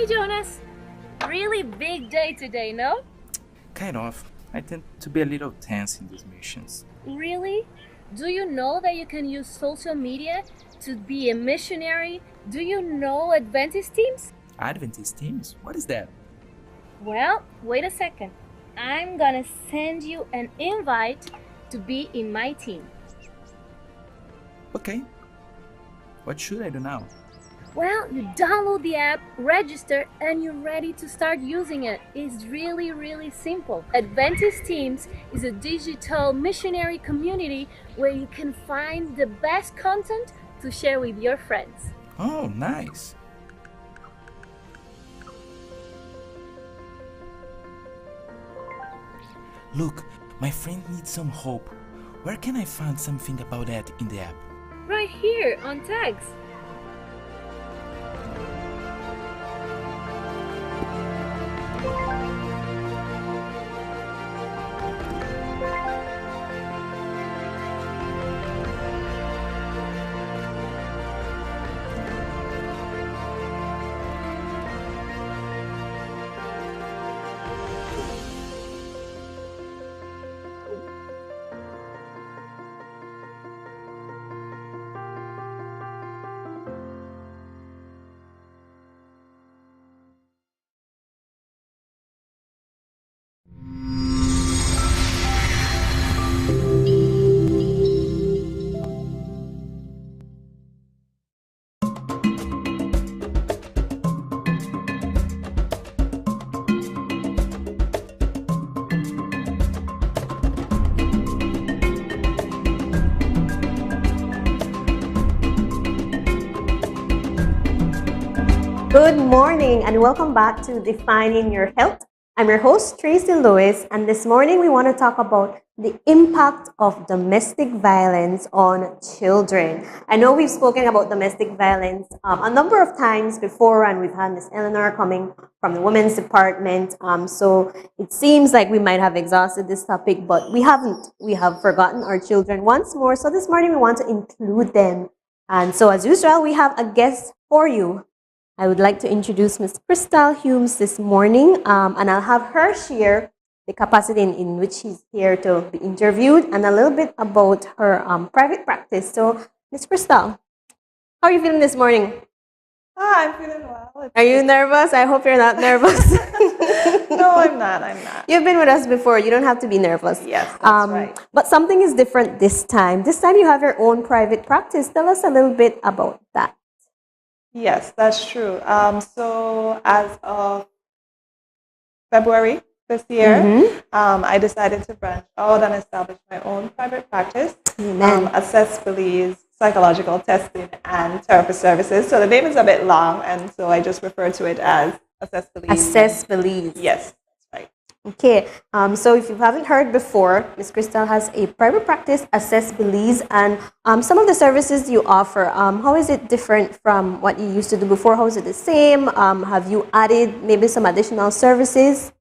Hi, Jonas. Really big day today, no? Kind of. I tend to be a little tense in these missions. Really? Do you know that you can use social media to be a missionary? Do you know Adventist teams? Adventist teams? What is that? Well, wait a second. I'm gonna send you an invite to be in my team. Okay. What should I do now? Well, you download the app, register, and you're ready to start using it. It's really simple. Adventist Teams is a digital missionary community where you can find the best content to share with your friends. Oh, nice. Look, my friend needs some hope. Where can I find something about that in the app? Right here on tags. Good morning and welcome back to Defining Your Health. I'm your host, Tracy Lewis, and this morning we want to talk about the impact of domestic violence on children. I know we've spoken about domestic violence a number of times before, and we've had Miss Eleanor coming from the Women's Department. So it seems like we might have exhausted this topic, but we haven't. We have forgotten our children once more. So this morning we want to include them. And so as usual, we have a guest for you. I would like to introduce Ms. Krystal Humes this morning, and I'll have her share the capacity in which she's here to be interviewed and a little bit about her private practice. So, Ms. Krystal, how are you feeling this morning? I'm feeling well. Are you nervous? I hope you're not nervous. No, I'm not. You've been with us before. You don't have to be nervous. Yes, that's right. But something is different this time. This time you have your own private practice. Tell us a little bit about that. Yes, that's true. So as of February this year, I decided to branch out and establish my own private practice, assess, believe, psychological testing, and therapy services. So the name is a bit long, and so I just refer to it as Assess, Believe. Assess, Believe. Yes, that's right. Okay, so if you haven't heard before, Ms. Krystal has a private practice, Assess, Belize, and some of the services you offer, how is it different from what you used to do before? How is it the same? Have you added maybe some additional services?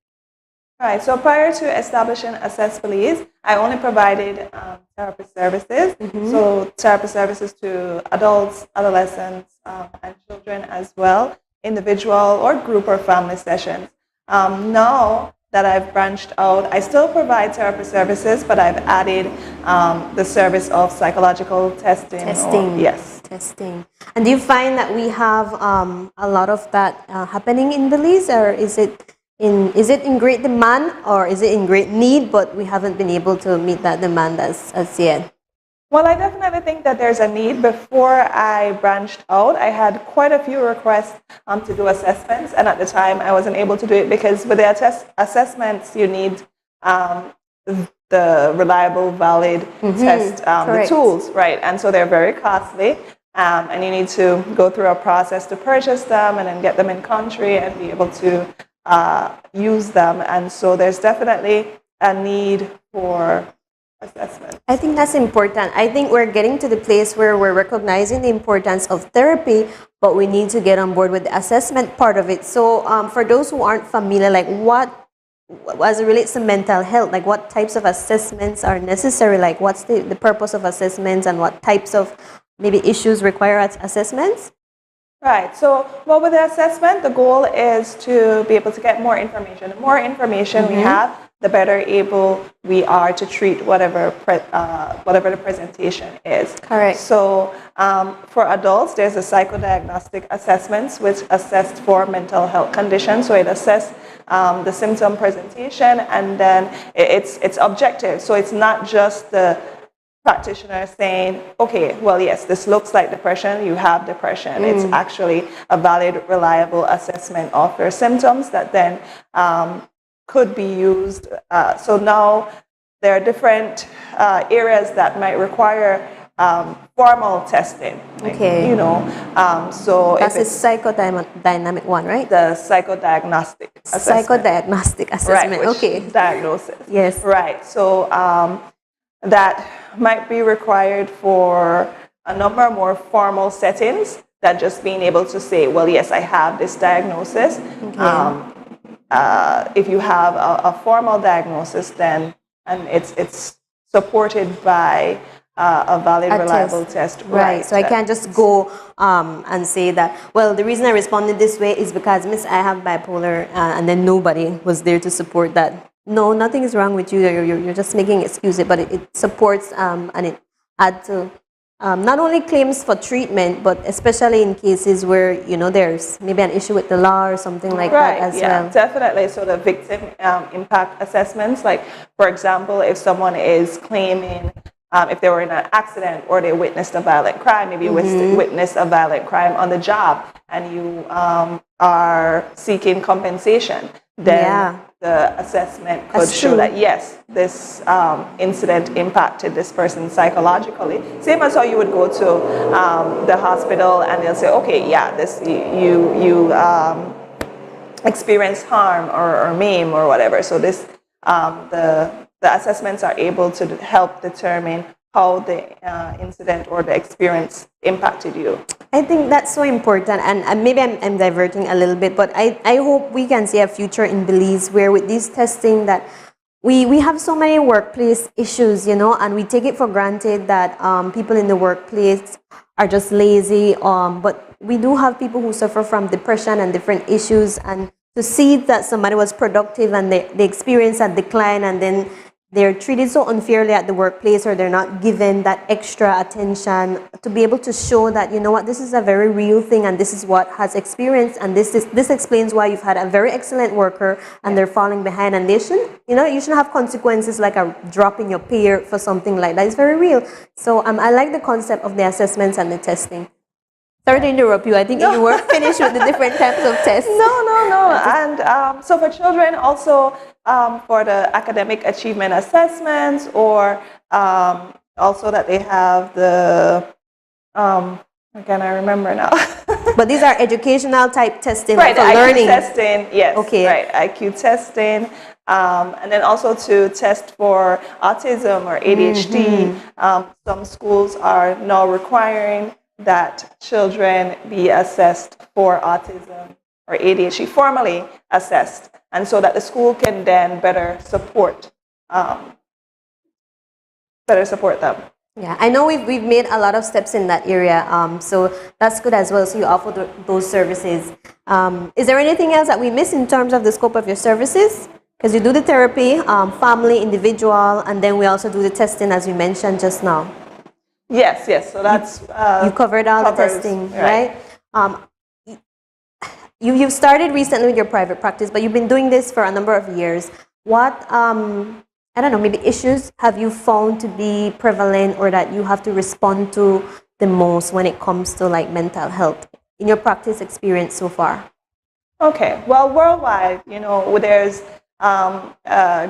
Right, so prior to establishing Assess, Belize, I only provided therapy services, so therapy services to adults, adolescents, and children as well, individual or group or family sessions. Now that I've branched out, I still provide therapy services, but I've added the service of psychological testing. Yes. Testing. And do you find that we have a lot of that happening in Belize, or is it in great demand, or is it in great need, but we haven't been able to meet that demand as yet? Well, I definitely think that there's a need. Before I branched out, I had quite a few requests to do assessments, and at the time I wasn't able to do it because with the assessments you need the reliable, valid test, the tools, right? And so they're very costly, and you need to go through a process to purchase them and then get them in country and be able to use them. And so there's definitely a need for assessment. I think that's important. I think we're getting to the place where we're recognizing the importance of therapy, but we need to get on board with the assessment part of it. So for those who aren't familiar, like what, as it relates to mental health, like what types of assessments are necessary? Like what's the purpose of assessments and what types of maybe issues require assessments? Right. So, well, with the assessment, the goal is to be able to get more information. The more information we have, the better able we are to treat whatever the presentation is. Correct. So, for adults, there's a psychodiagnostic assessments which assess for mental health conditions. So it assesses the symptom presentation, and then it's objective. So it's not just the practitioner saying, okay, well, yes, this looks like depression, you have depression. It's actually a valid, reliable assessment of your symptoms that then could be used. So now there are different areas that might require formal testing. Okay. You know, so That's if the it's psychodynamic one, right? the psychodiagnostic assessment. Psychodiagnostic assessment. Right, which Okay. diagnosis. Yes. Right. So that might be required for a number of more formal settings than just being able to say, well, yes, I have this diagnosis. If you have a formal diagnosis, then and it's supported by a valid, reliable test. Right. So I can't just go and say that, well, the reason I responded this way is because, Miss, I have bipolar, and then nobody was there to support that. No, nothing is wrong with you. You're just making excuses, but it supports and it adds to not only claims for treatment, but especially in cases where, you know, there's maybe an issue with the law or something like that as well. Definitely. So the victim impact assessments, like, for example, if someone is claiming if they were in an accident or they witnessed a violent crime, maybe witnessed a violent crime on the job, and you are seeking compensation, then the assessment could show that, yes, this incident impacted this person psychologically. Same as how you would go to the hospital and they'll say, okay, yeah, this you experienced harm or maim or whatever. So this the assessments are able to help determine how the incident or the experience impacted you. I think that's so important, and maybe I'm diverting a little bit, but I hope we can see a future in Belize where with this testing that we have so many workplace issues, you know, and we take it for granted that people in the workplace are just lazy, but we do have people who suffer from depression and different issues, and to see that somebody was productive and they experience a decline and then they're treated so unfairly at the workplace, or they're not given that extra attention, to be able to show that, you know what, this is a very real thing and this is what has experienced, and this explains why you've had a very excellent worker and they're falling behind, and they shouldn't, you know, you shouldn't have consequences like a drop in your pay for something like that. It's very real. So I like the concept of the assessments and the testing. Sorry to interrupt you. I think you were finished with the different types of tests. No. And so for children, also for the academic achievement assessments, or also that they have the, again, I remember now. But these are educational type testing, right, for IQ learning. testing, yes. Okay. Right, IQ testing. And then also to test for autism or ADHD. Some schools are now requiring that children be assessed for autism or ADHD, formally assessed, and so that the school can then better support them. Yeah, I know we've made a lot of steps in that area, so that's good as well. So you offer those services. Is there anything else that we miss in terms of the scope of your services? Because you do the therapy, family, individual, and then we also do the testing, as you mentioned just now. Yes. So that's you covered all the testing, right? You've started recently with your private practice, but you've been doing this for a number of years. What I don't know, maybe issues have you found to be prevalent, or that you have to respond to the most when it comes to like mental health in your practice experience so far? Okay, well, worldwide, you know, there's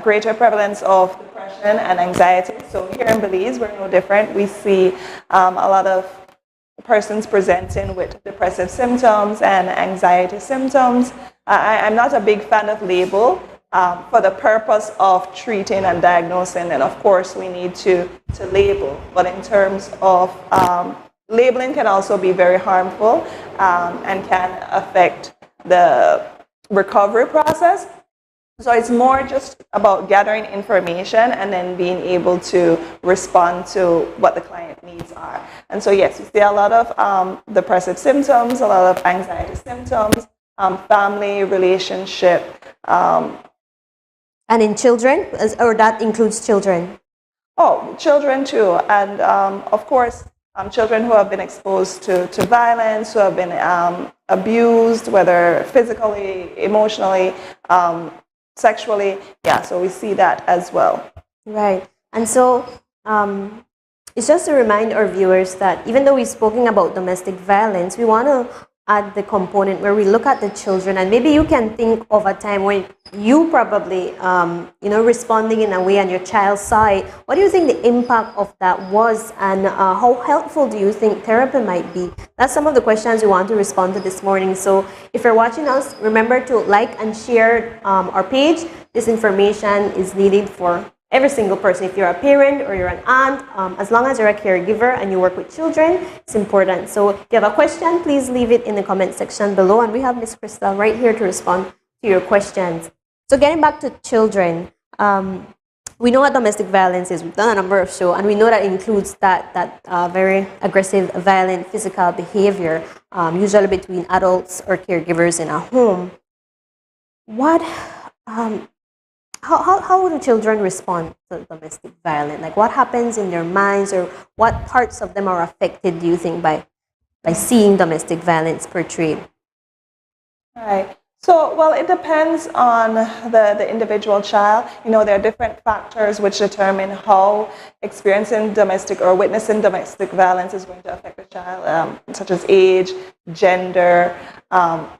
greater prevalence of depression and anxiety. So here in Belize, we're no different. We see a lot of persons presenting with depressive symptoms and anxiety symptoms. I'm not a big fan of label. For the purpose of treating and diagnosing, and of course we need to label. But in terms of labeling can also be very harmful and can affect the recovery process. So it's more just about gathering information and then being able to respond to what the client needs are. And so yes, we see a lot of depressive symptoms, a lot of anxiety symptoms, family, relationship. And in children, or that includes children? Oh, children too. And of course, children who have been exposed to violence, who have been abused, whether physically, emotionally, sexually. Yeah, so we see that as well. Right. And so it's just to remind our viewers that even though we've spoken about domestic violence, we want to add the component where we look at the children, and maybe you can think of a time when you probably, responding in a way and your child saw it. What do you think the impact of that was, and how helpful do you think therapy might be? That's some of the questions we want to respond to this morning. So if you're watching us, remember to like and share our page. This information is needed for every single person. If you're a parent or you're an aunt, as long as you're a caregiver and you work with children, it's important. So if you have a question, please leave it in the comment section below, and we have Miss Krystal right here to respond to your questions. So getting back to children, we know what domestic violence is. We've done a number of shows, and we know that includes that very aggressive, violent, physical behavior, usually between adults or caregivers in a home. How do children respond to domestic violence? Like, what happens in their minds, or what parts of them are affected, do you think, by seeing domestic violence portrayed? Right. So, well, it depends on the individual child. There are different factors which determine how experiencing domestic or witnessing domestic violence is going to affect the child, such as age, gender,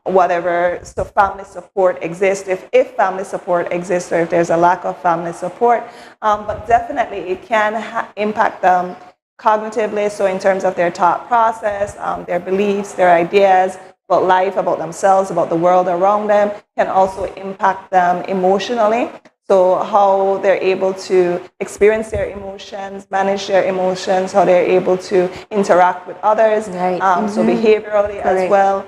whatever. So family support exists, if family support exists, or if there's a lack of family support. But definitely it can impact them cognitively, so in terms of their thought process, their beliefs, their ideas, about life, about themselves, about the world around them, can also impact them emotionally. So how they're able to experience their emotions, manage their emotions, how they're able to interact with others, right. So behaviorally as well.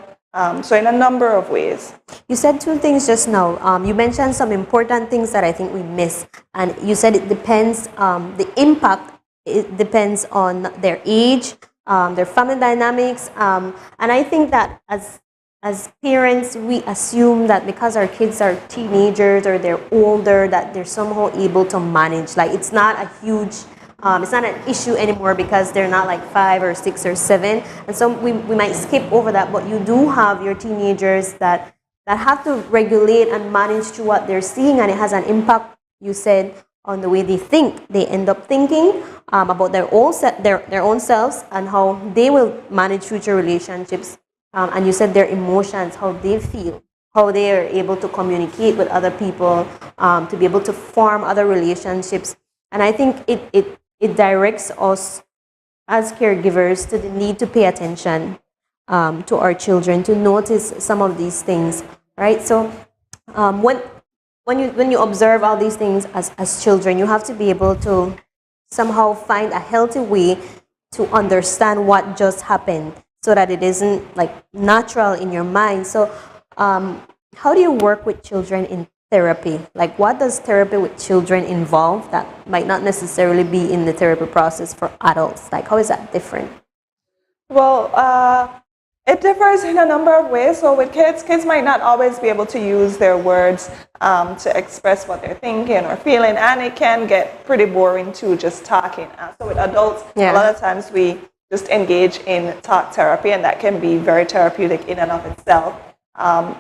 So in a number of ways. You said two things just now. You mentioned some important things that I think we miss. And you said it depends, the impact, it depends on their age, their family dynamics, and I think that as parents, we assume that because our kids are teenagers or they're older, that they're somehow able to manage. Like, it's not a huge, it's not an issue anymore because they're not like 5 or 6 or 7, and so we might skip over that. But you do have your teenagers that have to regulate and manage through what they're seeing, and it has an impact, you said, on the way they think. They end up thinking about their own selves and how they will manage future relationships. And you said their emotions, how they feel, how they are able to communicate with other people, to be able to form other relationships. And I think it directs us as caregivers to the need to pay attention to our children, to notice some of these things, right? So when you observe all these things as children, you have to be able to somehow find a healthy way to understand what just happened, so that it isn't like natural in your mind. So how do you work with children in therapy? Like, what does therapy with children involve that might not necessarily be in the therapy process for adults? Like, how is that different? Well, it differs in a number of ways. So with kids might not always be able to use their words to express what they're thinking or feeling, and it can get pretty boring too, just talking. So with adults, a lot of times we just engage in talk therapy, and that can be very therapeutic in and of itself.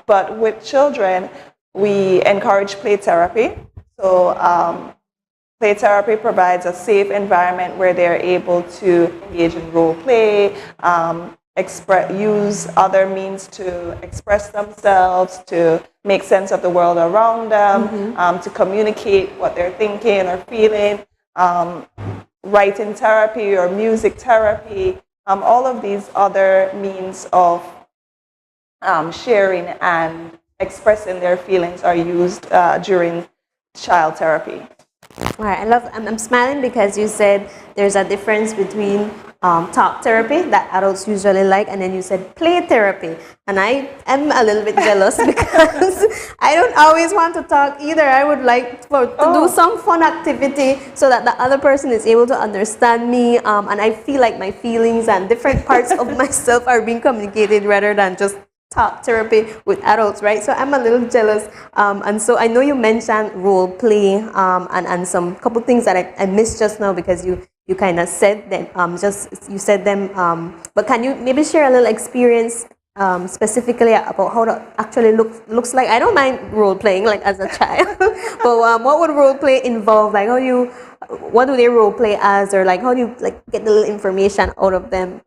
But with children, we encourage play therapy. So play therapy provides a safe environment where they're able to engage in role play, use other means to express themselves, to make sense of the world around them, to communicate what they're thinking or feeling, writing therapy or music therapy, all of these other means of sharing and expressing their feelings are used during child therapy. Right. I'm smiling because you said there's a difference between talk therapy that adults usually like, and then you said play therapy. And I am a little bit jealous because I don't always want to talk either. I would like to do some fun activity so that the other person is able to understand me, and I feel like my feelings and different parts of myself are being communicated rather than just talk therapy with adults, right? So I'm a little jealous, and so I know you mentioned role play, and some couple things that I missed just now because you kind of said them, you said them, but can you maybe share a little experience specifically about how it actually looks like? I don't mind role playing like as a child, but what would role play involve? Like what do they role play as, or like how do you like get the little information out of them?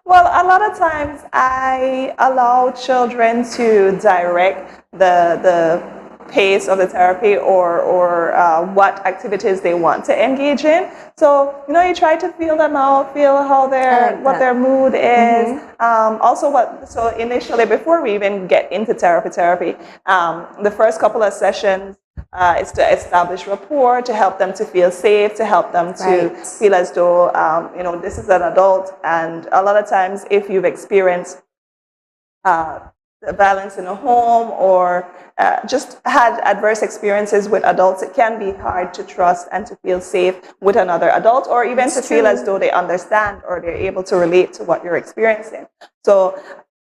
Well, a lot of times I allow children to direct the pace of the therapy or what activities they want to engage in. So, you try to feel them out, feel how what their mood is. Also, so initially, before we even get into therapy, the first couple of sessions is to establish rapport, to help them to feel safe, to help them to feel as though, this is an adult. And a lot of times, if you've experienced violence in a home or just had adverse experiences with adults, it can be hard to trust and to feel safe with another adult, or even to feel as though they understand or they're able to relate to what you're experiencing. So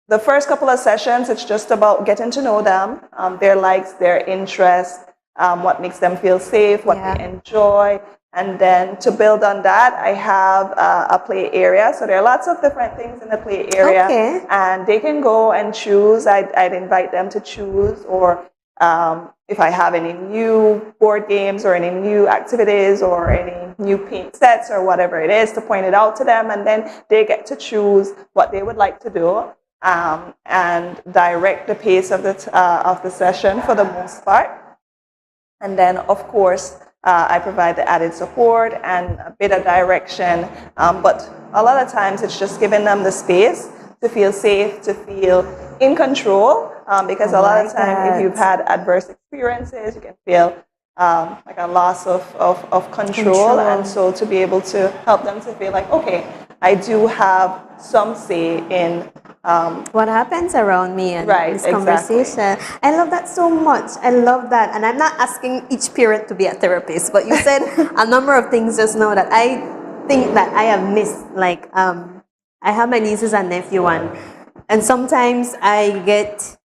the first couple of sessions, it's just about getting to know them, their likes, their interests, what makes them feel safe, what they enjoy. And then to build on that, I have a play area. So there are lots of different things in the play area. And they can go and choose. I'd invite them to choose, or if I have any new board games or any new activities or any new paint sets or whatever it is, to point it out to them. And then they get to choose what they would like to do, and direct the pace of the session for the most part. And then, of course, I provide the added support and a bit of direction, but a lot of times it's just giving them the space to feel safe, to feel in control, because a lot of times if you've had adverse experiences, you can feel like a loss of control. And so to be able to help them to feel like, okay, I do have some say in what happens around me and this conversation. I love that so much. I love that. And I'm not asking each parent to be a therapist, but you said a number of things just now that I think that I have missed. Like, I have my nieces and nephew, and sometimes I get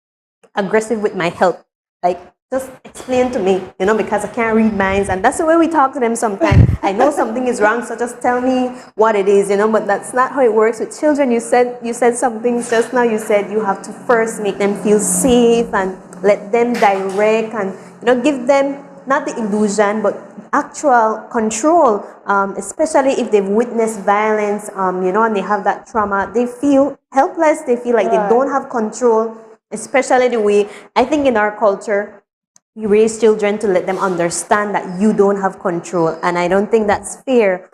aggressive with my help. Like, just explain to me, because I can't read minds. And that's the way we talk to them sometimes. I know something is wrong, so just tell me what it is, but that's not how it works with children. You said some things just now. You said you have to first make them feel safe and let them direct and, give them not the illusion, but actual control, especially if they've witnessed violence, and they have that trauma. They feel helpless. They feel like they don't have control, especially the way, I think in our culture, we raise children to let them understand that you don't have control, and I don't think that's fair.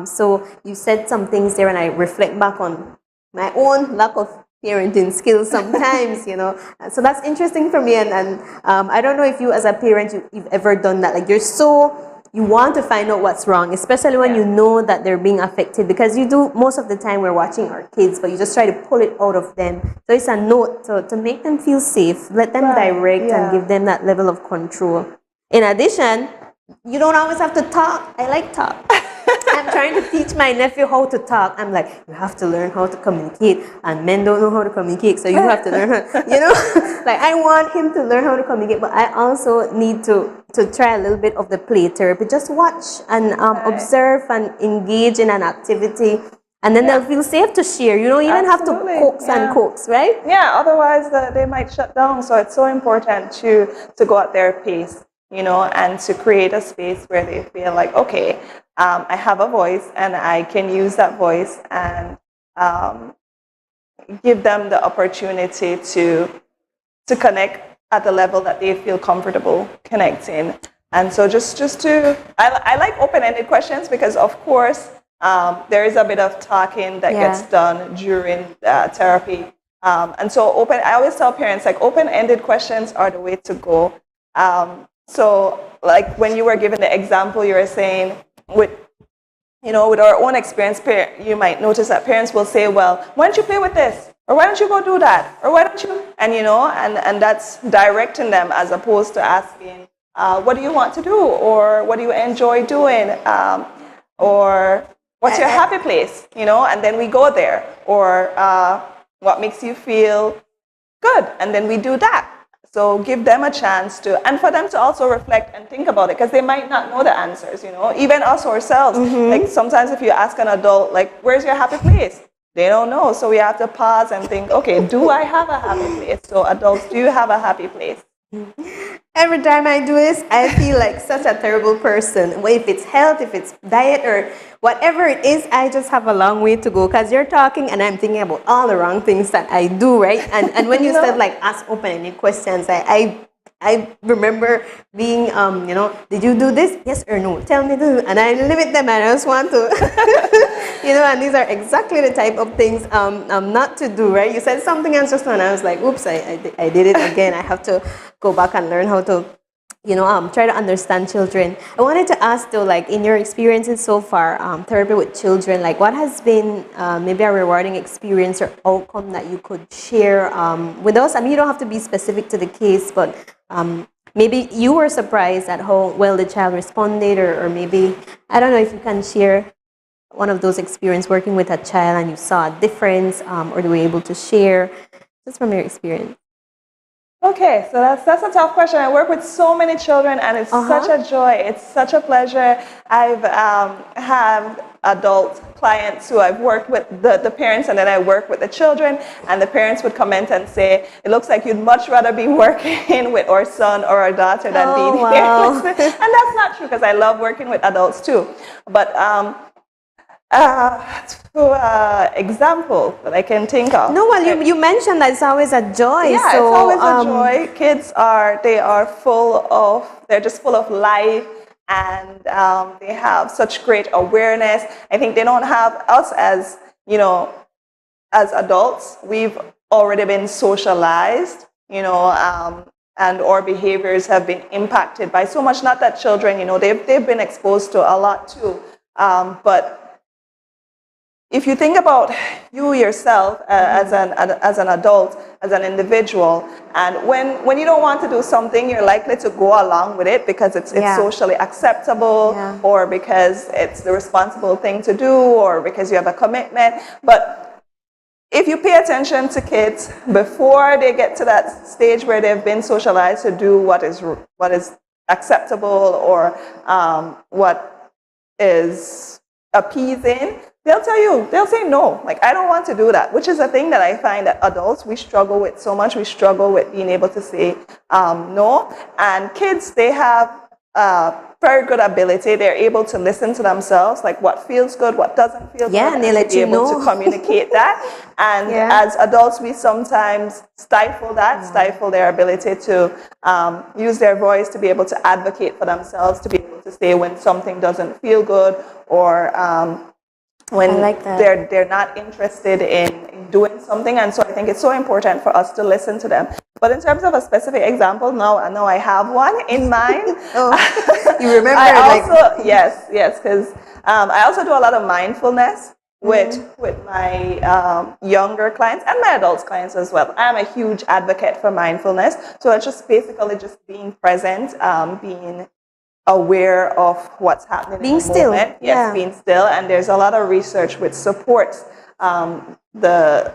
So you said some things there, and I reflect back on my own lack of parenting skills sometimes, So that's interesting for me, and I don't know if you as a parent, you've ever done that. Like you want to find out what's wrong, especially when you know that they're being affected, because you do most of the time we're watching our kids, but you just try to pull it out of them. So it's a note to make them feel safe, let them direct and give them that level of control. In addition, you don't always have to talk. I like talk. I'm trying to teach my nephew how to talk. I'm like, you have to learn how to communicate, and men don't know how to communicate, so you have to learn how, like I want him to learn how to communicate, but I also need to try a little bit of the play therapy. Just watch and observe and engage in an activity, and then they'll feel safe to share. You don't even have to coax and coax, right? Yeah, otherwise they might shut down. So it's so important to go at their pace, and to create a space where they feel like, okay, I have a voice and I can use that voice, and give them the opportunity to connect at the level that they feel comfortable connecting. And so I like open-ended questions, because of course there is a bit of talking that gets done during therapy. And so I always tell parents, like, open-ended questions are the way to go. So like when you were given the example, you were saying with with our own experience, you might notice that parents will say, well, why don't you play with this? Or why don't you go do that? Or why don't you? And, and that's directing them as opposed to asking, what do you want to do? Or what do you enjoy doing? Or what's your happy place? And then we go there. Or what makes you feel good? And then we do that. So give them a chance to, and for them to also reflect and think about it, because they might not know the answers, even us ourselves. Like sometimes if you ask an adult, like, where's your happy place? They don't know. So we have to pause and think, okay, do I have a happy place? So adults, do you have a happy place? Every time I do this, I feel like such a terrible person. Well, if it's health, if it's diet, or whatever it is, I just have a long way to go, because you're talking and I'm thinking about all the wrong things that I do, right? And when you said like ask open-ended questions, I remember being, did you do this? Yes or no? Tell me to. And I limit them, and I just want to, and these are exactly the type of things not to do, right? You said something else just now, and I was like, oops, I did it again. I have to go back and learn how to, try to understand children. I wanted to ask though, like in your experiences so far, therapy with children, like what has been maybe a rewarding experience or outcome that you could share with us? I mean, you don't have to be specific to the case, but maybe you were surprised at how well the child responded, or maybe, I don't know if you can share one of those experiences working with a child and you saw a difference, or you were able to share just from your experience. Okay, so that's a tough question. I work with so many children, and it's such a joy. It's such a pleasure. I've have adult clients who I've worked with the parents, and then I work with the children, and the parents would comment and say, it looks like you'd much rather be working with our son or our daughter than being here. And that's not true, because I love working with adults too. But example that I can think of. No, well, you mentioned that it's always a joy. Yeah, so, it's always a joy. Kids they're just full of life, and they have such great awareness. I think they don't have us as adults. We've already been socialized, and our behaviors have been impacted by so much. Not that children, they've been exposed to a lot too, but if you think about you yourself as an adult, as an individual, and when you don't want to do something, you're likely to go along with it because it's socially acceptable, or because it's the responsible thing to do, or because you have a commitment. But if you pay attention to kids before they get to that stage where they've been socialized to do what is acceptable, or what is appeasing, they'll say no, like, I don't want to do that, which is a thing that I find that adults, we struggle with so much. We struggle with being able to say no. And kids, they have very good ability. They're able to listen to themselves, like what feels good, what doesn't feel good, and they let be you able know to communicate that. And as adults, we sometimes stifle their ability to use their voice, to be able to advocate for themselves, to be able to say when something doesn't feel good, or when they're not interested in doing something. And so I think it's so important for us to listen to them. But in terms of a specific example, now I have one in mind. You remember? Yes, because I also do a lot of mindfulness with my younger clients and my adult clients as well. I'm a huge advocate for mindfulness. So it's just basically just being present, being aware of what's happening being in the still moment. Yes, being still. And there's a lot of research which supports the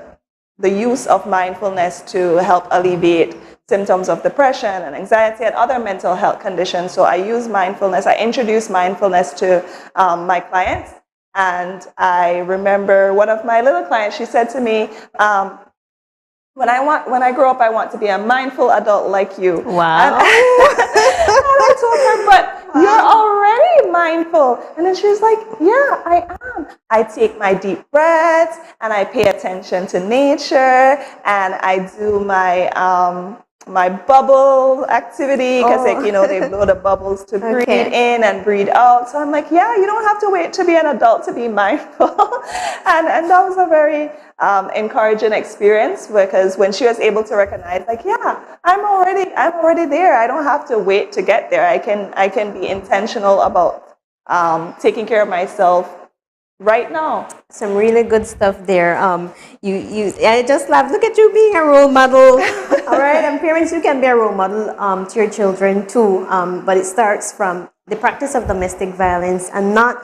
use of mindfulness to help alleviate symptoms of depression and anxiety and other mental health conditions. So I use mindfulness. I introduce mindfulness to my clients. And I remember one of my little clients, she said to me, when I grow up, I want to be a mindful adult like you. Wow. And I told her, but you're already mindful. And then she was like, yeah, I am. I take my deep breaths, and I pay attention to nature, and I do my bubble activity, because they blow the bubbles to breathe in and breathe out. So I'm like, yeah, you don't have to wait to be an adult to be mindful. and that was a very encouraging experience, because when she was able to recognize, like, yeah, I'm already there. I don't have to wait to get there. I can be intentional about taking care of myself right now. Some really good stuff there. I just laugh. Look at you being a role model. All right, and parents, you can be a role model to your children too. But it starts from the practice of domestic violence, and not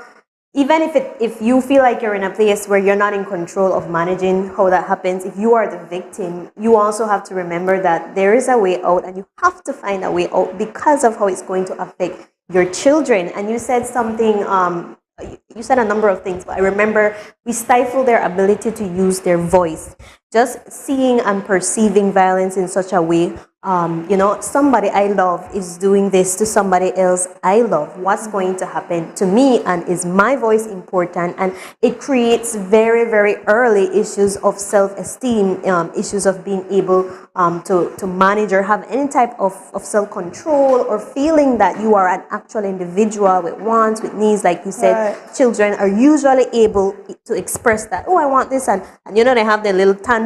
even if you feel like you're in a place where you're not in control of managing how that happens. If you are the victim, you also have to remember that there is a way out, and you have to find a way out because of how it's going to affect your children. And you said something. You said a number of things, but I remember we stifle their ability to use their voice. Just seeing and perceiving violence in such a way, somebody I love is doing this to somebody else I love. What's going to happen to me, and is my voice important? And it creates very, very early issues of self-esteem, issues of being able to manage or have any type of self-control, or feeling that you are an actual individual with wants, with needs. Like you said, right. Children are usually able to express that, oh, I want this, and they have their little tantrums.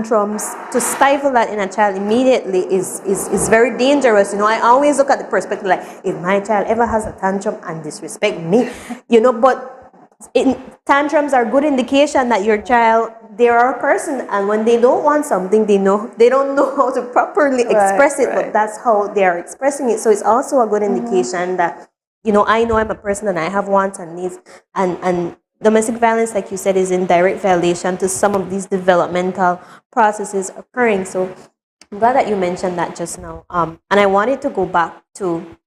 To stifle that in a child immediately is very dangerous. I always look at the perspective like, if my child ever has a tantrum and disrespect me, but tantrums are good indication that your child, they are a person, and when they don't want something, they don't know how to properly express it, but that's how they are expressing it. So it's also a good indication that I know I'm a person and I have wants and needs, and domestic violence, like you said, is in direct violation to some of these developmental processes occurring. So I'm glad that you mentioned that just now. And I wanted to go back to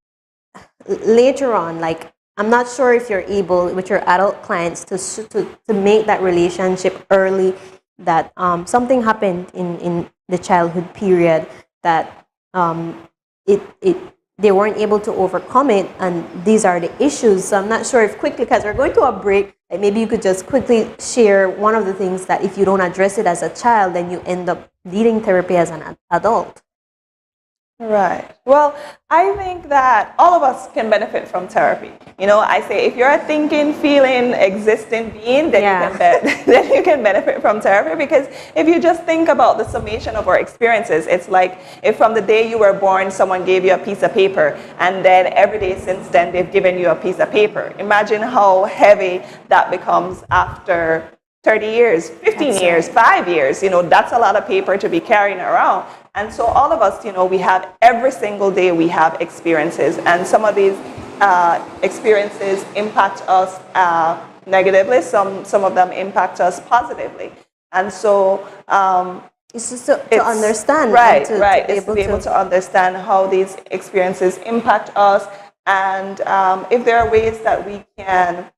later on, like, I'm not sure if you're able with your adult clients to make that relationship early, that something happened in the childhood period that they weren't able to overcome it, and these are the issues. So I'm not sure if quickly, because we're going to a break, maybe you could just quickly share one of the things that if you don't address it as a child, then you end up needing therapy as an adult. Right. Well, I think that all of us can benefit from therapy. I say if you're a thinking, feeling, existing being, then you can benefit from therapy, because if you just think about the summation of our experiences, it's like if from the day you were born, someone gave you a piece of paper, and then every day since then, they've given you a piece of paper. Imagine how heavy that becomes after 30 years, 15 years, 5 years. That's a lot of paper to be carrying around. And so all of us, we have every single day we have experiences, and some of these experiences impact us negatively. Some of them impact us positively. And so it's just to understand, right, to be able to understand how these experiences impact us, and if there are ways that we can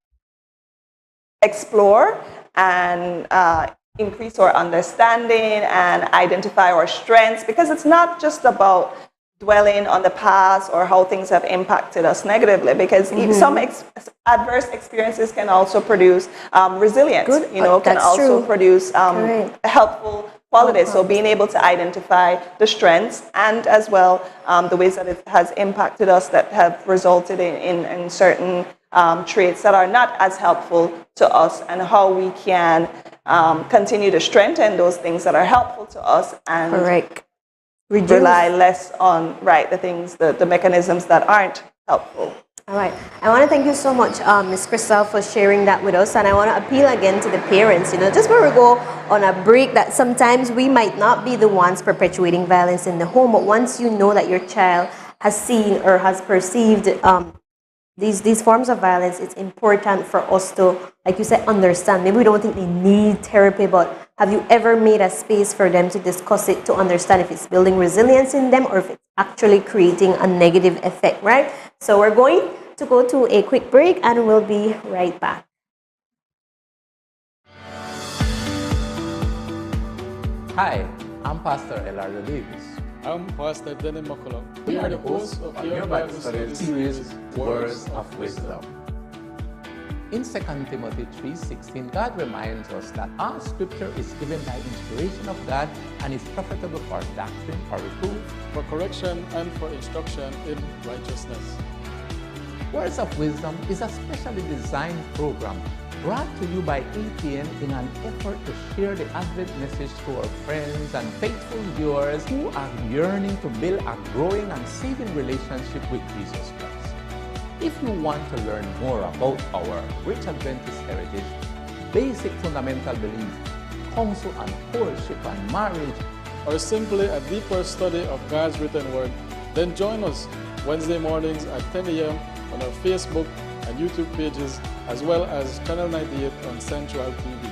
explore and increase our understanding and identify our strengths, because it's not just about dwelling on the past or how things have impacted us negatively, because some adverse experiences can also produce resilience. Can also produce helpful qualities. So being able to identify the strengths and as well the ways that it has impacted us that have resulted in certain traits that are not as helpful to us, and how we can continue to strengthen those things that are helpful to us, and rely less on the mechanisms that aren't helpful. All right. I want to thank you so much, Ms. Krystal, for sharing that with us. And I want to appeal again to the parents, just before we go on a break, that sometimes we might not be the ones perpetuating violence in the home, but once you know that your child has seen or has perceived these forms of violence, it's important for us to, like you said, understand. Maybe we don't think they need therapy, but have you ever made a space for them to discuss it, to understand if it's building resilience in them or if it's actually creating a negative effect, right? So we're going to go to a quick break and we'll be right back. Hi, I'm Pastor Elijah Davis. I'm Pastor Denny McCullough. We are the hosts of your Bible study series, Words of Wisdom. In 2 Timothy 3:16, God reminds us that all scripture is given by inspiration of God and is profitable for doctrine, for reproof, for correction, and for instruction in righteousness. Words of Wisdom is a specially designed program brought to you by ATN in an effort to share the Advent message to our friends and faithful viewers who are yearning to build a growing and saving relationship with Jesus Christ. If you want to learn more about our rich Adventist heritage, basic fundamental beliefs, counsel on courtship and marriage, or simply a deeper study of God's written word, then join us Wednesday mornings at 10 a.m. on our Facebook and YouTube pages, as well as Channel 98 on Central TV.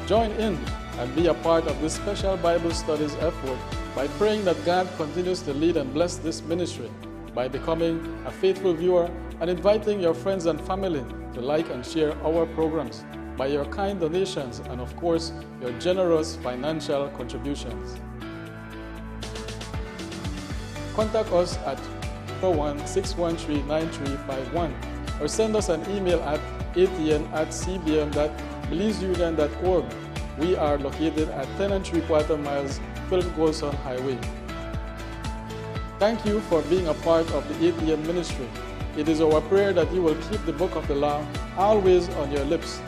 Join in and be a part of this special Bible studies effort by praying that God continues to lead and bless this ministry, by becoming a faithful viewer and inviting your friends and family to like and share our programs, by your kind donations and of course your generous financial contributions. Contact us at 416139351 or send us an email at atn@cbm.belizeunion.org. We are located at 10 3/4 miles Philip Golson Highway. Thank you for being a part of the ATN ministry. It is our prayer that you will keep the book of the law always on your lips.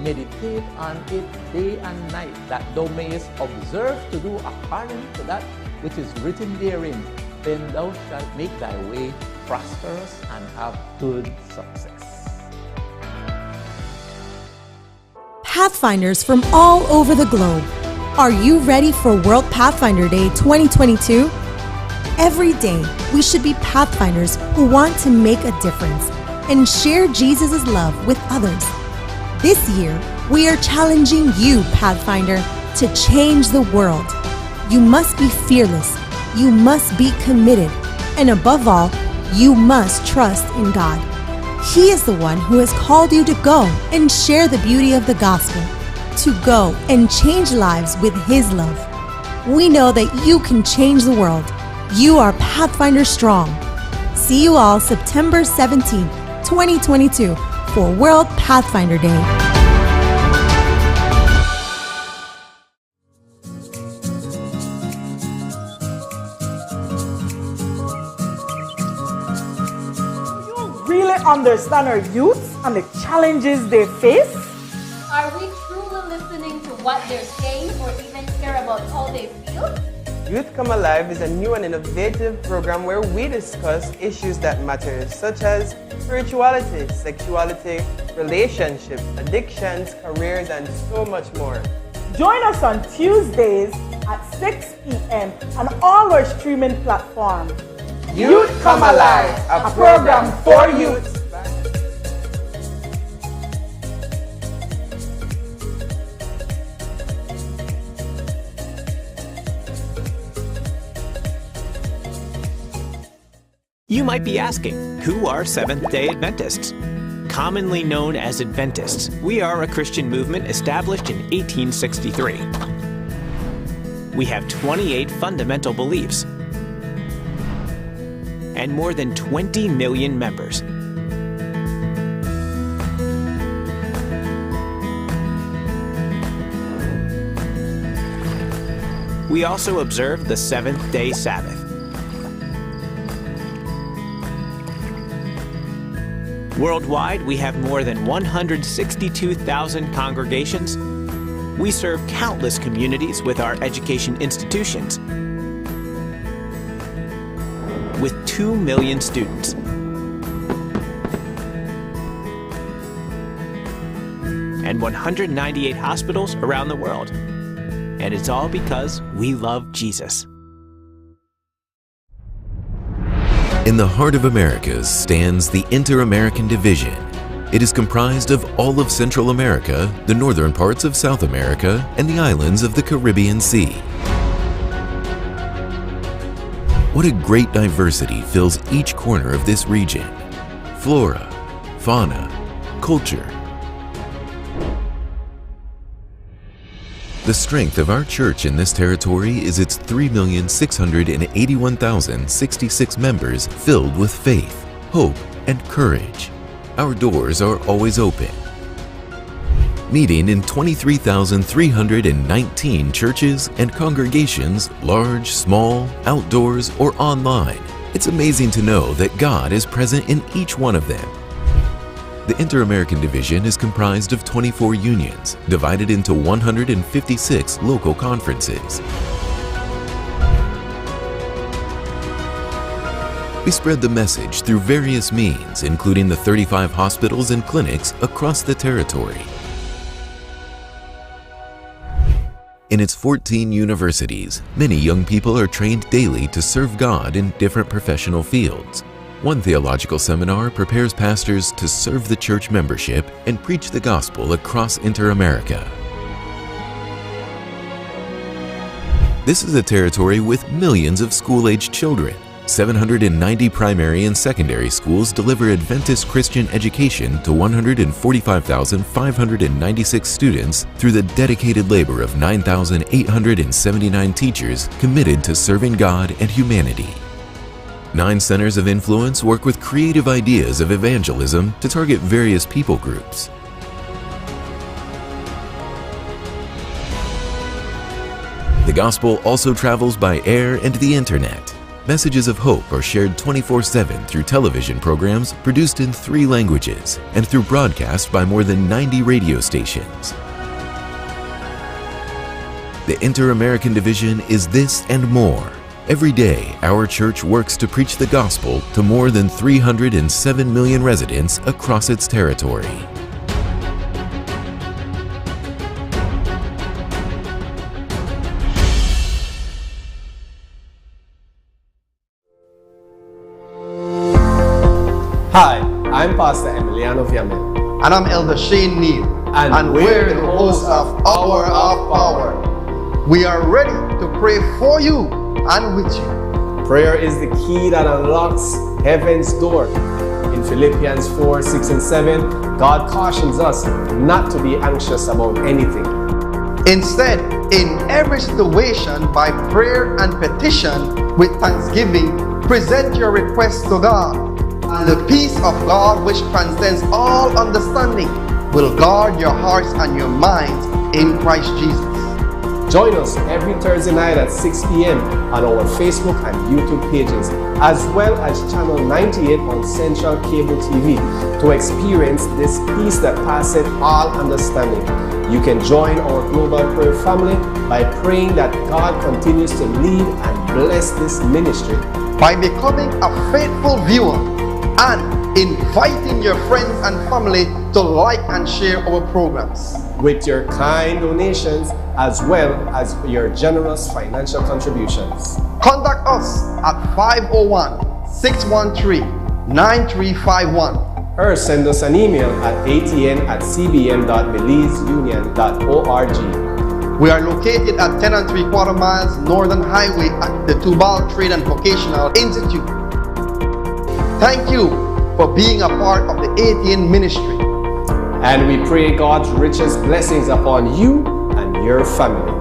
meditate on it day and night, that thou mayest observe to do according to that which is written therein. Then thou shalt make thy way prosperous and have good success. Pathfinders from all over the globe, are you ready for World Pathfinder Day 2022? Every day, we should be Pathfinders who want to make a difference and share Jesus' love with others. This year, we are challenging you, Pathfinder, to change the world. You must be fearless, you must be committed, and above all, you must trust in God. He is the one who has called you to go and share the beauty of the gospel, to go and change lives with His love. We know that you can change the world. You are Pathfinder Strong. See you all September 17th, 2022 for World Pathfinder Day. Really understand our youth and the challenges they face? Are we truly listening to what they're saying or even care about how they feel? Youth Come Alive is a new and innovative program where we discuss issues that matter, such as spirituality, sexuality, relationships, addictions, careers, and so much more. Join us on Tuesdays at 6 p.m. on all our streaming platforms. Youth Come Alive, a program for youth. You might be asking, who are Seventh-day Adventists? Commonly known as Adventists, we are a Christian movement established in 1863. We have 28 fundamental beliefs and more than 20 million members. We also observe the seventh-day Sabbath. Worldwide, we have more than 162,000 congregations. We serve countless communities with our education institutions, with 2 million students. And 198 hospitals around the world. And it's all because we love Jesus. In the heart of Americas stands the Inter-American Division. It is comprised of all of Central America, the northern parts of South America, and the islands of the Caribbean Sea. What a great diversity fills each corner of this region. Flora, fauna, culture. The strength of our church in this territory is its 3,681,066 members filled with faith, hope, and courage. Our doors are always open. Meeting in 23,319 churches and congregations, large, small, outdoors, or online. It's amazing to know that God is present in each one of them. The Inter-American Division is comprised of 24 unions, divided into 156 local conferences. We spread the message through various means, including the 35 hospitals and clinics across the territory. In its 14 universities, many young people are trained daily to serve God in different professional fields. One theological seminar prepares pastors to serve the church membership and preach the gospel across Inter-America. This is a territory with millions of school-aged children. 790 primary and secondary schools deliver Adventist Christian education to 145,596 students through the dedicated labor of 9,879 teachers committed to serving God and humanity. 9 centers of influence work with creative ideas of evangelism to target various people groups. The gospel also travels by air and the internet. Messages of hope are shared 24/7 through television programs produced in 3 languages and through broadcast by more than 90 radio stations. The Inter-American Division is this and more. Every day, our church works to preach the gospel to more than 307 million residents across its territory. Hi, I'm Pastor Emiliano Viamel. And I'm Elder Shane Neal. And we're the hosts of Hour of Power. We are ready to pray for you and with you. Prayer is the key that unlocks heaven's door. In Philippians 4, 6, and 7, God cautions us not to be anxious about anything. Instead, in every situation, by prayer and petition, with thanksgiving, present your requests to God. And the peace of God, which transcends all understanding, will guard your hearts and your minds in Christ Jesus. Join us every Thursday night at 6 p.m. on our Facebook and YouTube pages, as well as Channel 98 on Central Cable TV, to experience this peace that passeth all understanding. You can join our global prayer family by praying that God continues to lead and bless this ministry. By becoming a faithful viewer and inviting your friends and family to like and share our programs. With your kind donations as well as your generous financial contributions. Contact us at 501-613-9351. Or send us an email at atn@cbm.belizeunion.org. We are located at 10 3/4 miles Northern Highway at the Tubal Trade and Vocational Institute. Thank you for being a part of the ATN ministry. And we pray God's richest blessings upon you and your family.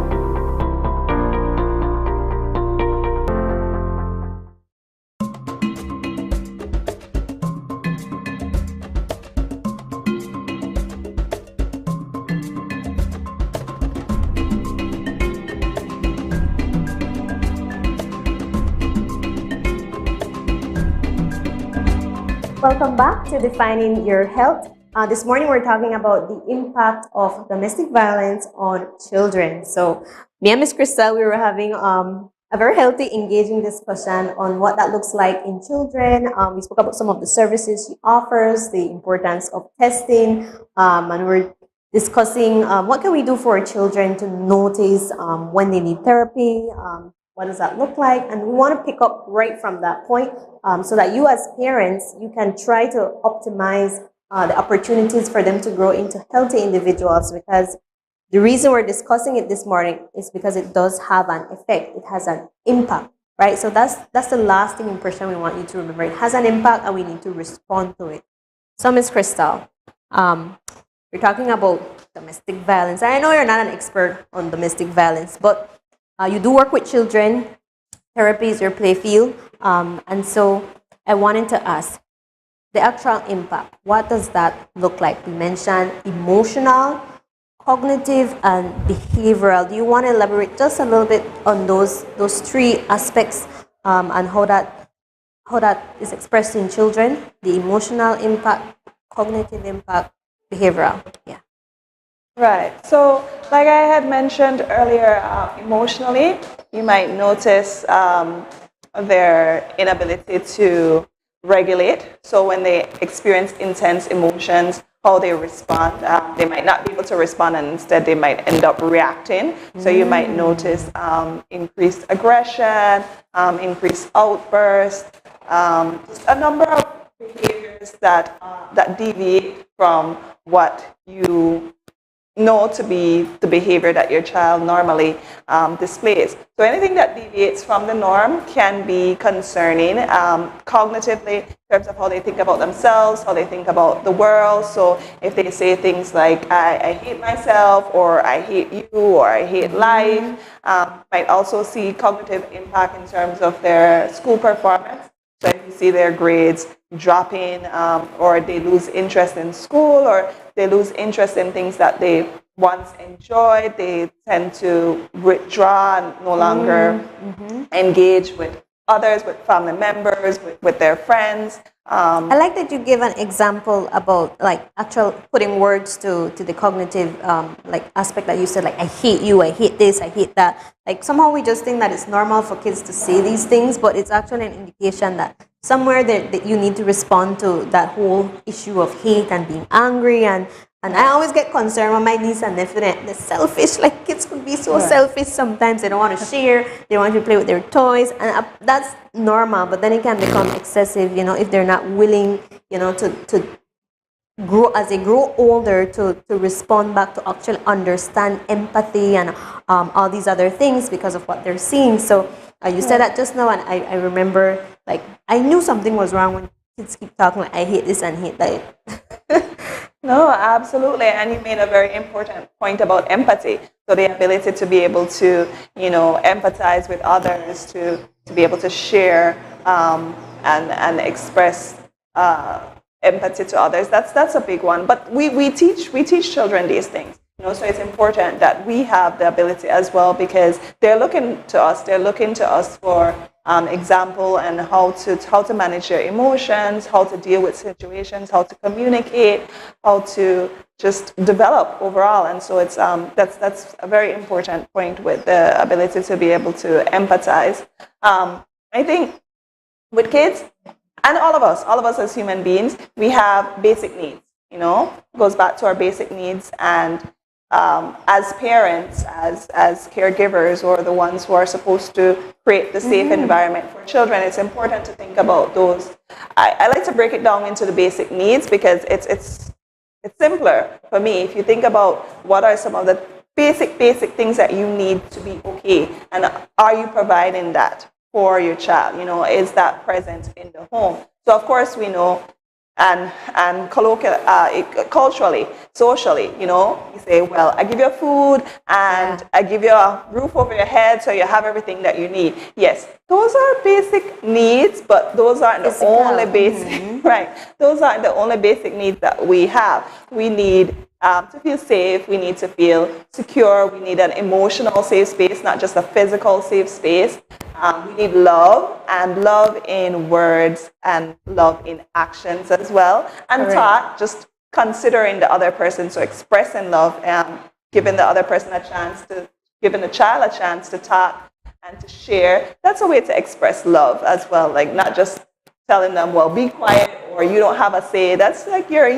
Welcome back to Defining Your Health. This morning we're talking about the impact of domestic violence on children. So me and Miss Krystal, we were having a very healthy, engaging discussion on what that looks like in children. We spoke about some of the services she offers, the importance of testing, and we're discussing what can we do for our children to notice when they need therapy. What does that look like? And we want to pick up right from that point so that you as parents, you can try to optimize the opportunities for them to grow into healthy individuals, because the reason we're discussing it this morning is because it does have an effect. It has an impact, right? So that's the lasting impression we want you to remember. It has an impact and we need to respond to it. So Ms. Krystal, we're talking about domestic violence. I know you're not an expert on domestic violence, but you do work with children. Therapy is your play field. And so I wanted to ask, the actual impact, what does that look like? We mentioned emotional, cognitive, and behavioral. Do you want to elaborate just a little bit on those 3 aspects and how that is expressed in children? The emotional impact, cognitive impact, behavioral. Yeah. Right. So, like I had mentioned earlier, emotionally, you might notice their inability to regulate. So when they experience intense emotions how they respond. They might not be able to respond, and instead they might end up reacting. So you might notice increased aggression, increased outbursts, just a number of behaviors that deviate from what you know to be the behavior that your child normally displays. So anything that deviates from the norm can be concerning cognitively, in terms of how they think about themselves, how they think about the world. So if they say things like, I hate myself, or I hate you, or I hate life, might also see cognitive impact in terms of their school performance. So if you see their grades dropping, or they lose interest in school, or they lose interest in things that they once enjoyed, they tend to withdraw and no longer engage with others, with family members, with their friends. I like that you gave an example about like actual putting words to the cognitive like aspect that you said, like I hate you, I hate this, I hate that. Like somehow we just think that it's normal for kids to say these things, but it's actually an indication that somewhere that you need to respond to that whole issue of hate and being angry. And I always get concerned when my niece and nephew, they're selfish. Like kids could be so selfish sometimes. They don't want to share. They want to play with their toys. And that's normal. But then it can become excessive, if they're not willing, to grow as they grow older to respond back, to actually understand empathy and all these other things because of what they're seeing. So you said that just now, and I remember, like, I knew something was wrong when kids keep talking like, I hate this and hate that. No, absolutely. And you made a very important point about empathy. So the ability to be able to, empathize with others, to be able to share and express empathy to others. That's a big one. But we teach children these things. So it's important that we have the ability as well, because they're looking to us. They're looking to us for example and how to manage their emotions, how to deal with situations, how to communicate, how to just develop overall. And so it's that's a very important point, with the ability to be able to empathize. I think with kids and all of us as human beings, we have basic needs. It goes back to our basic needs, and as parents, as caregivers, or the ones who are supposed to create the safe environment for children, it's important to think about those. I like to break it down into the basic needs, because it's simpler for me. If you think about what are some of the basic things that you need to be okay, and are you providing that for your child? Is that present in the home? So of course we know, and culturally, socially, you say, well, I give you food and I give you a roof over your head, so you have everything that you need. Yes, those are basic needs, but those aren't the only basic, right? Those aren't the only basic needs that we have. We need to feel safe. We need to feel secure. We need an emotional safe space, not just a physical safe space. We need love, and love in words and love in actions as well. And thought, just considering the other person, so expressing love and giving the other person giving the child a chance to talk and to share. That's a way to express love as well. Like, not just telling them, well, be quiet, or you don't have a say. That's like your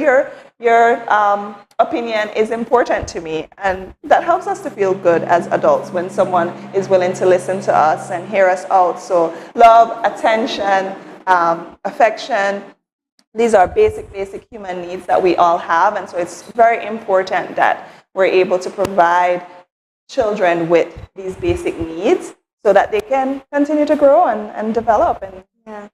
opinion is important to me, and that helps us to feel good as adults when someone is willing to listen to us and hear us out. So love, attention, affection, these are basic human needs that we all have, and so it's very important that we're able to provide children with these basic needs so that they can continue to grow and develop. Yeah.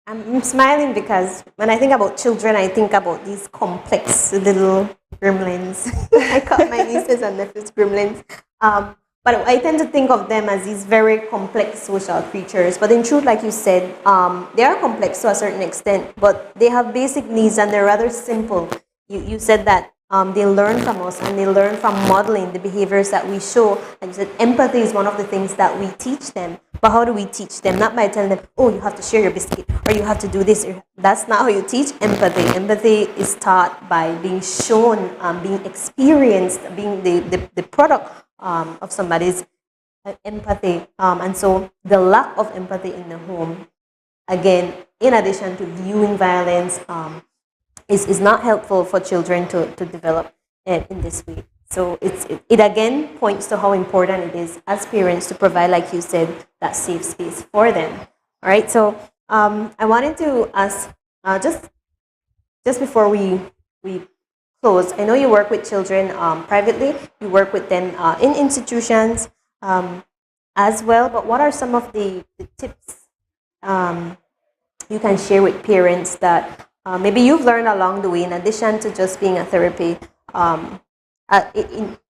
I'm smiling because when I think about children, I think about these complex little gremlins. I call my nieces and nephews gremlins. But I tend to think of them as these very complex social creatures. But in truth, like you said, they are complex to a certain extent, but they have basic needs and they're rather simple. You said that they learn from us, and they learn from modeling the behaviors that we show. And you said empathy is one of the things that we teach them. But how do we teach them? Not by telling them, oh, you have to share your biscuit, or you have to do this. That's not how you teach empathy. Empathy is taught by being shown, being experienced, being the product of somebody's empathy. And so the lack of empathy in the home, again, in addition to viewing violence, is not helpful for children to develop in this way. So it again points to how important it is as parents to provide, like you said, that safe space for them. All right. So I wanted to ask just before we close. I know you work with children privately. You work with them in institutions as well. But what are some of the tips you can share with parents that maybe you've learned along the way, in addition to just being a therapy,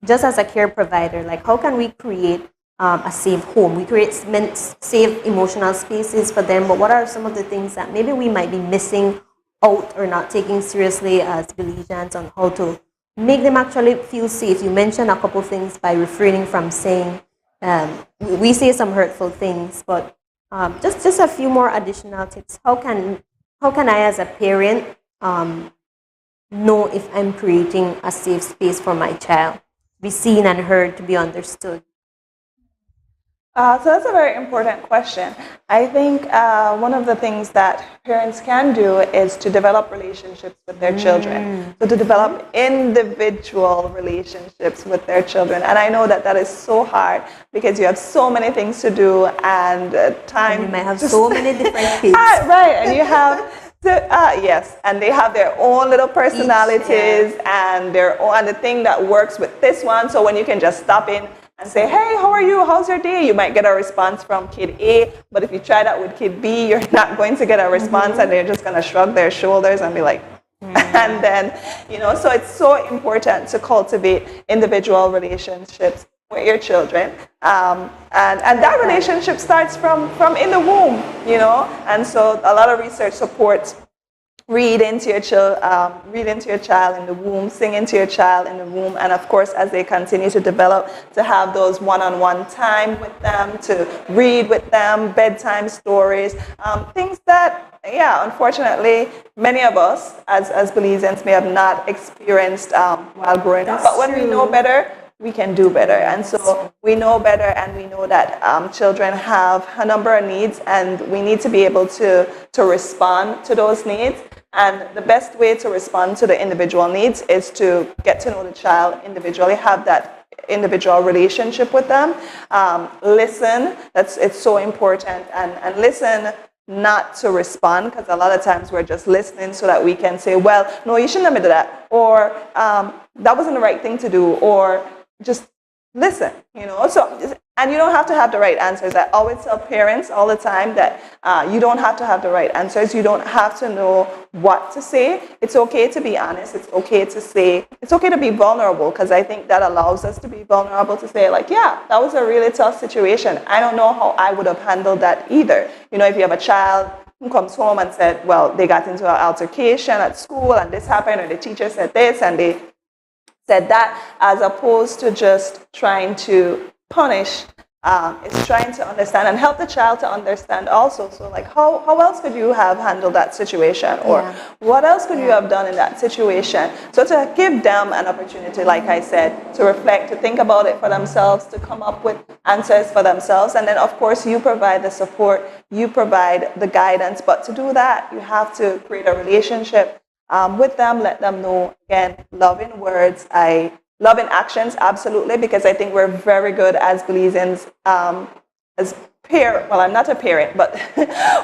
just as a care provider? Like, how can we create a safe home? We create safe emotional spaces for them, but what are some of the things that maybe we might be missing out or not taking seriously as Belizeans on how to make them actually feel safe? You mentioned a couple things by refraining from saying, we say some hurtful things, but just a few more additional tips. How can I as a parent know if I'm creating a safe space for my child to be seen and heard, to be understood? So that's a very important question. I think one of the things that parents can do is to develop relationships with their children. So to develop individual relationships with their children. And I know that that is so hard because you have so many things to do and time. And you might have so many different kids. Right, and you have yes, and they have their own little personalities and their own, and the thing that works with this one. So when you can just stop in and say, hey, how are you? How's your day? You might get a response from kid A, but if you try that with kid B, you're not going to get a response, and they're just going to shrug their shoulders and be like, and then, so it's so important to cultivate individual relationships with your children. And that relationship starts from in the womb, and so a lot of research supports read into your child in the womb, sing into your child in the womb, and of course, as they continue to develop, to have those one-on-one time with them, to read with them, bedtime stories, things that, unfortunately, many of us as Belizeans may have not experienced while growing up. But when we know better, we can do better. And so we know better, and we know that children have a number of needs, and we need to be able to respond to those needs. And the best way to respond to the individual needs is to get to know the child individually, have that individual relationship with them, listen. It's so important, and listen not to respond, because a lot of times we're just listening so that we can say, well, no, you shouldn't have done that, or that wasn't the right thing to do, or just listen, So, and you don't have to have the right answers. I always tell parents all the time that you don't have to have the right answers. You don't have to know what to say. It's okay to be honest. It's okay to say, it's okay to be vulnerable, because I think that allows us to be vulnerable, to say, like, yeah, that was a really tough situation. I don't know how I would have handled that either. If you have a child who comes home and said, well, they got into an altercation at school and this happened, or the teacher said this and they said that, as opposed to just trying to punish, it's trying to understand and help the child to understand also. So, like, how else could you have handled that situation, or what else could you have done in that situation? So to give them an opportunity, like I said, to reflect, to think about it for themselves, to come up with answers for themselves. And then, of course, you provide the support, you provide the guidance. But to do that, you have to create a relationship with them, let them know, again, love in words, love in actions, absolutely, because I think we're very good as Belizeans, as well, I'm not a parent, but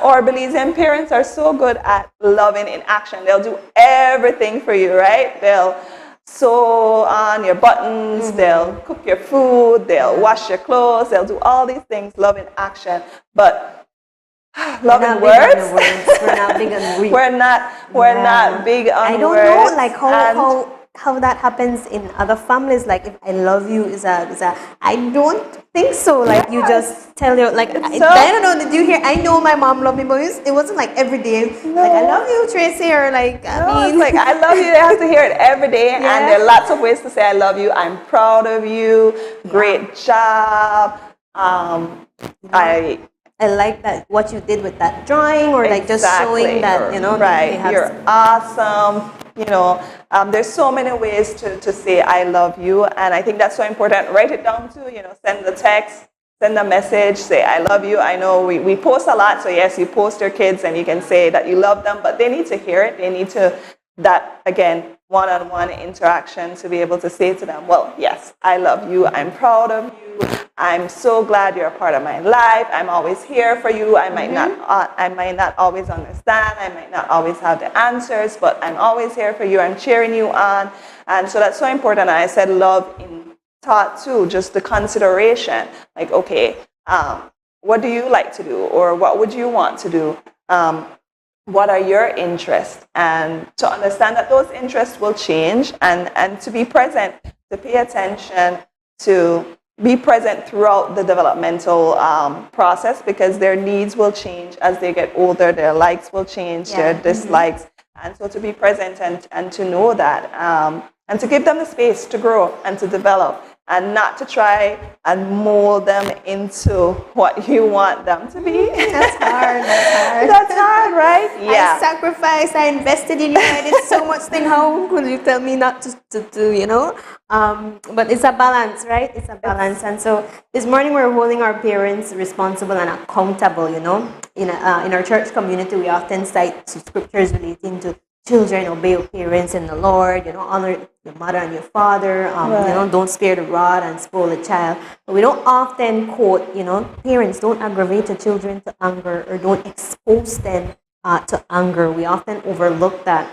our Belizean parents are so good at loving in action. They'll do everything for you, right? They'll sew on your buttons, they'll cook your food, they'll wash your clothes, they'll do all these things, love in action. But love in words. We're not big on words. We're not big on words. I don't know, like, how that happens in other families. Like, if I love you is a I don't think so. Like, you just tell your, like, I don't know, did you hear? I know my mom loved me, but it wasn't like every day. No. Like, I love you, Tracy, or like, it's like, I love you. They have to hear it every day. And there are lots of ways to say I love you. I'm proud of you. Great job. I like that, what you did with that drawing, or like just showing that, right, you're awesome. There's so many ways to say I love you, and I think that's so important. Write it down too, send the text, send a message, say I love you. I know we post a lot, so yes, you post your kids and you can say that you love them, but they need to hear it. They need to that, again, one-on-one interaction to be able to say to them, well, yes, I love you, I'm proud of you, I'm so glad you're a part of my life, I'm always here for you, I might not always understand, I might not always have the answers, but I'm always here for you, I'm cheering you on. And so that's so important. I said love in thought too, just the consideration, like, okay, what do you like to do, or what would you want to do? What are your interests? And to understand that those interests will change, and to be present, to pay attention, to be present throughout the developmental process, because their needs will change as they get older, their likes will change, their dislikes. And so to be present and to know that, and to give them the space to grow and to develop, and not to try and mold them into what you want them to be. That's hard. That's hard, right? Yeah. I sacrificed, I invested in you, I did so much thing. How could you tell me not to do, you know? But it's a balance, right? It's a balance. And so this morning we're holding our parents responsible and accountable, you know? In our church community, we often cite scriptures relating to children, obey your parents in the Lord, you know, honor your mother and your father, you know, don't spare the rod and spoil the child. But we don't often quote, you know, parents, don't aggravate the children to anger, or don't expose them to anger. We often overlook that.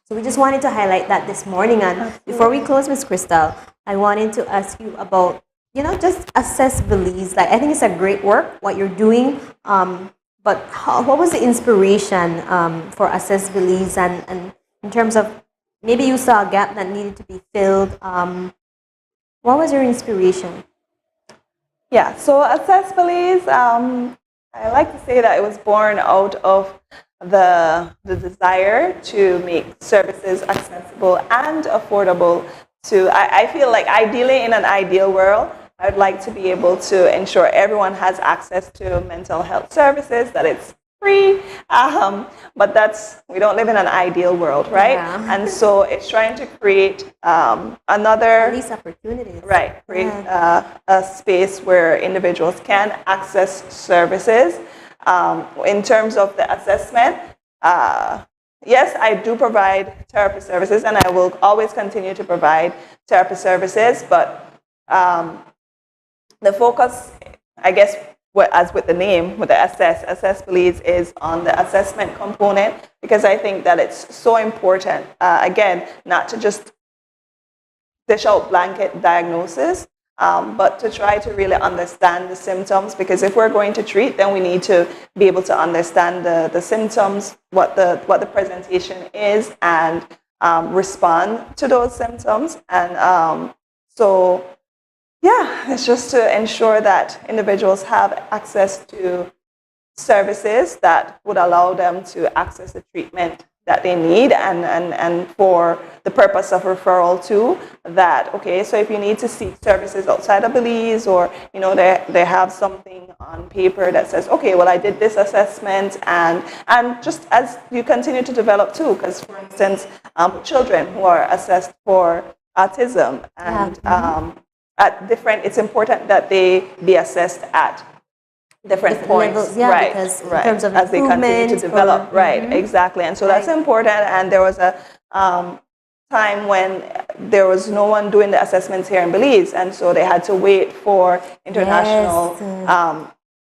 So we just wanted to highlight that this morning. And before we close, Ms. Krystal, I wanted to ask you about, you know, just assess beliefs. Like, I think it's a great work, what you're doing. But what was the inspiration for Assess Belize, and in terms of maybe you saw a gap that needed to be filled? What was your inspiration? Yeah, so Assess Belize, I like to say that it was born out of the desire to make services accessible and affordable to, I feel like ideally in an ideal world, I would like to be able to ensure everyone has access to mental health services, that it's free, but we don't live in an ideal world, right? Yeah. And so it's trying to create another... These opportunities. Right, create a space where individuals can access services. In terms of the assessment, yes, I do provide therapy services, and I will always continue to provide therapy services, but the focus, I guess, as with the name, with the Assess Belize, is on the assessment component, because I think that it's so important, again, not to just dish out blanket diagnosis, but to try to really understand the symptoms, because if we're going to treat, then we need to be able to understand the symptoms, what the presentation is, and respond to those symptoms. And so, yeah, it's just to ensure that individuals have access to services that would allow them to access the treatment that they need, and for the purpose of referral too, that, okay, so if you need to seek services outside of Belize, or, you know, they have something on paper that says, okay, well, I did this assessment, and just as you continue to develop too, because, for instance, children who are assessed for autism, and at different, it's important that they be assessed at different points, levels, yeah, right? Because in right. terms of as they continue to develop, right? Exactly, and so that's important. And there was a time when there was no one doing the assessments here in Belize, and so they had to wait for international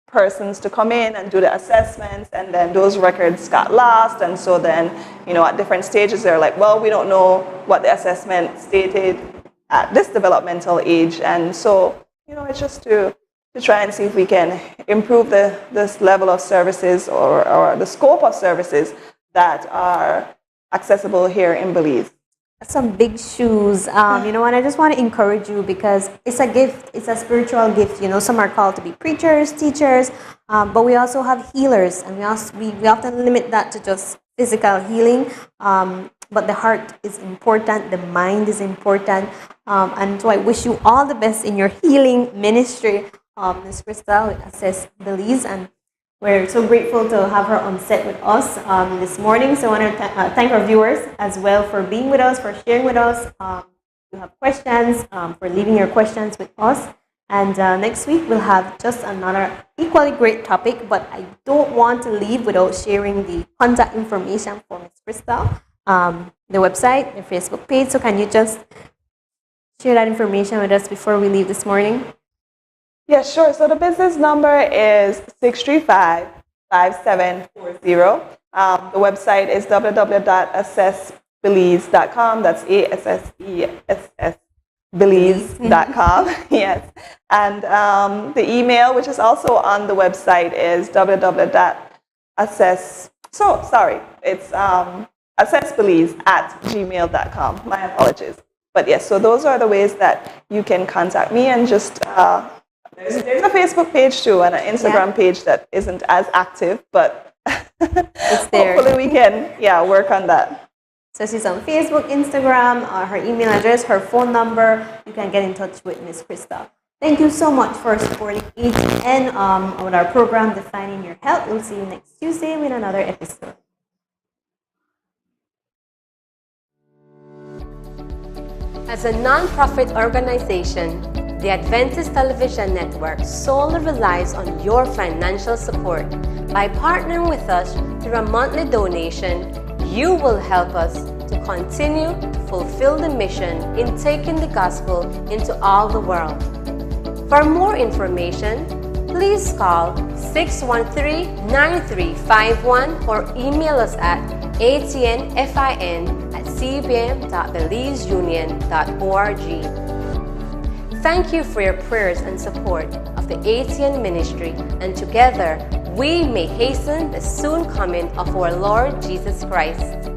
persons to come in and do the assessments, and then those records got lost. And so then, you know, at different stages, they're like, well, we don't know what the assessment stated at this developmental age. And so, you know, it's just to try and see if we can improve this level of services, or the scope of services that are accessible here in Belize. Some big shoes, you know, and I just want to encourage you, because it's a gift, it's a spiritual gift. You know, some are called to be preachers, teachers, but we also have healers, and we often limit that to just physical healing, but the heart is important, the mind is important, and so I wish you all the best in your healing ministry, Ms. Krystal with Assess Belize, and we're so grateful to have her on set with us this morning. So I want to thank our viewers as well for being with us, for sharing with us. If you have questions, for leaving your questions with us. And next week we'll have just another equally great topic, but I don't want to leave without sharing the contact information for Ms. Krystal. the website, their Facebook page. So can you just share that information with us before we leave this morning? Yeah, sure. So the business number is 635-5740. The website is www.assessbelize.com. That's ASSESS Belize.com. Yes. And the email, which is also on the website, is assessbelize@gmail.com. My apologies. But yes, so those are the ways that you can contact me, and just there's a Facebook page too and an Instagram page that isn't as active, but it's there. Hopefully we can work on that. So she's on Facebook, Instagram, her email address, her phone number. You can get in touch with Miss Krystal. Thank you so much for supporting ATN with our program, Defining Your Health. We'll see you next Tuesday with another episode. As a non-profit organization, the Adventist Television Network solely relies on your financial support. By partnering with us through a monthly donation, you will help us to continue to fulfill the mission in taking the gospel into all the world. For more information, please call 613-9351 or email us at atnfin@cbm.belizeunion.org. Thank you for your prayers and support of the ATN ministry, and together we may hasten the soon coming of our Lord Jesus Christ.